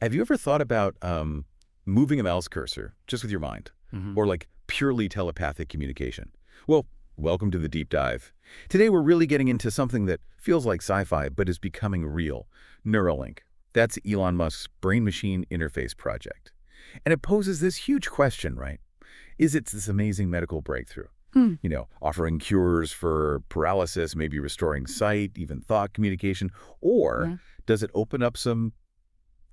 Have you ever thought about moving a mouse cursor just with your mind, or like purely telepathic communication? Well, welcome to the deep dive. Today we're really getting into something that feels like sci-fi but is becoming real, Neuralink. That's Elon Musk's brain-machine interface project. And it poses this huge question, right? Is it this amazing medical breakthrough? Offering cures for paralysis, maybe restoring sight, even thought communication, or does it open up some,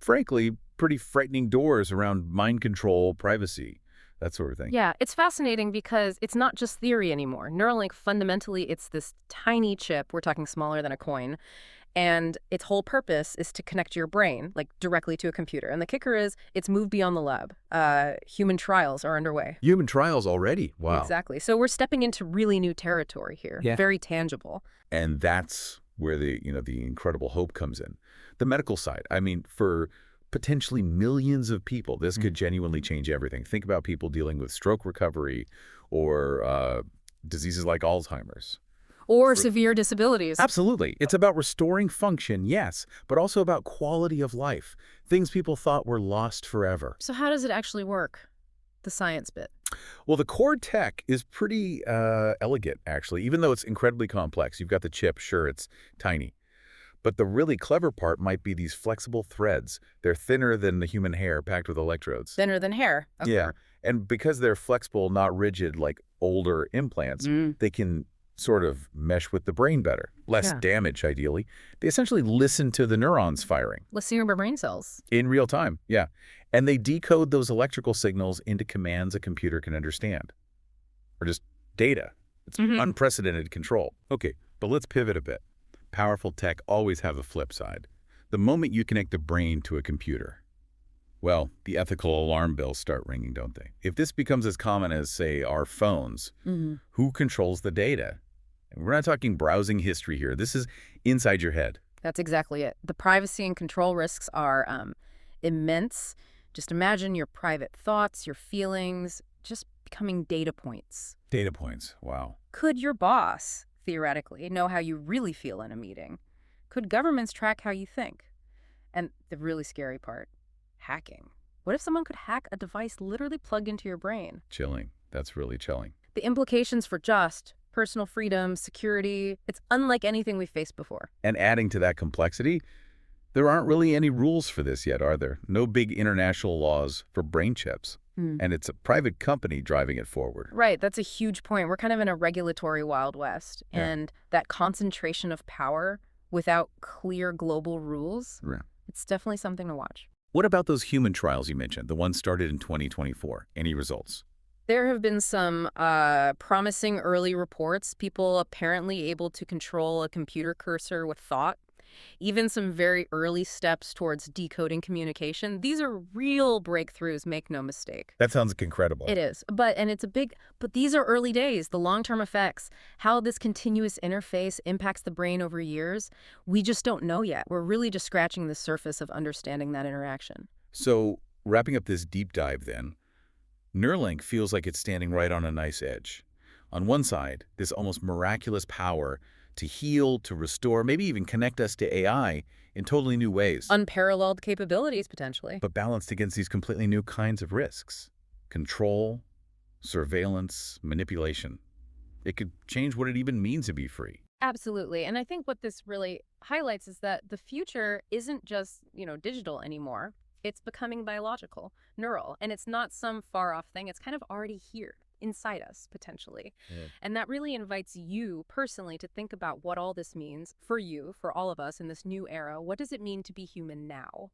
frankly, pretty frightening doors around mind control, privacy, that sort of thing? Yeah, it's fascinating because it's not just theory anymore. Neuralink, fundamentally, it's this tiny chip, we're talking smaller than a coin, and its whole purpose is to connect your brain, like, directly to a computer. And the kicker is, it's moved beyond the lab. Human trials are underway. Human trials already? Wow. Exactly. So we're stepping into really new territory here, very tangible. And that's where the incredible hope comes in. The medical side. I mean, for potentially millions of people, this could genuinely change everything. Think about people dealing with stroke recovery or diseases like Alzheimer's. Or severe disabilities. Absolutely. It's about restoring function, yes, but also about quality of life, things people thought were lost forever. So how does it actually work, the science bit? Well, the core tech is pretty elegant, actually, even though it's incredibly complex. You've got the chip, sure, it's tiny. But the really clever part might be these flexible threads. They're thinner than the human hair packed with electrodes. Thinner than hair. Okay. Yeah, and because they're flexible, not rigid like older implants, they can sort of mesh with the brain better. Less damage, ideally. They essentially listen to the neurons firing. Listen to your brain cells. In real time, yeah. And they decode those electrical signals into commands a computer can understand. Or just data. It's unprecedented control. Okay, but let's pivot a bit. Powerful tech always have a flip side. The moment you connect the brain to a computer, well, the ethical alarm bells start ringing, don't they? If this becomes as common as, say, our phones, who controls the data? And we're not talking browsing history here. This is inside your head. That's exactly it. The privacy and control risks are immense. Just imagine your private thoughts, your feelings, just becoming data points. Data points, wow. Could your boss, theoretically, know how you really feel in a meeting? Could governments track how you think? And the really scary part, hacking. What if someone could hack a device literally plugged into your brain? Chilling. That's really chilling. The implications for just personal freedom, security, it's unlike anything we've faced before. And adding to that complexity, there aren't really any rules for this yet, are there? No big international laws for brain chips. And it's a private company driving it forward. Right, that's a huge point. We're kind of in a regulatory Wild West. And that concentration of power without clear global rules, it's definitely something to watch. What about those human trials you mentioned, the ones started in 2024? Any results? There have been some promising early reports, people apparently able to control a computer cursor with thought. Even some very early steps towards decoding communication. These are real breakthroughs, make no mistake. That sounds incredible. It is. But these are early days, the long-term effects, how this continuous interface impacts the brain over years, we just don't know yet. We're really just scratching the surface of understanding that interaction. So, wrapping up this deep dive then, Neuralink feels like it's standing right on a nice edge. On one side, this almost miraculous power to heal, to restore, maybe even connect us to AI in totally new ways. Unparalleled capabilities, potentially. But balanced against these completely new kinds of risks. Control, surveillance, manipulation. It could change what it even means to be free. Absolutely. And I think what this really highlights is that the future isn't just, digital anymore. It's becoming biological, neural, and it's not some far-off thing. It's kind of already here. Inside us, potentially. And that really invites you personally to think about what all this means for you, for all of us in this new era. What does it mean to be human now?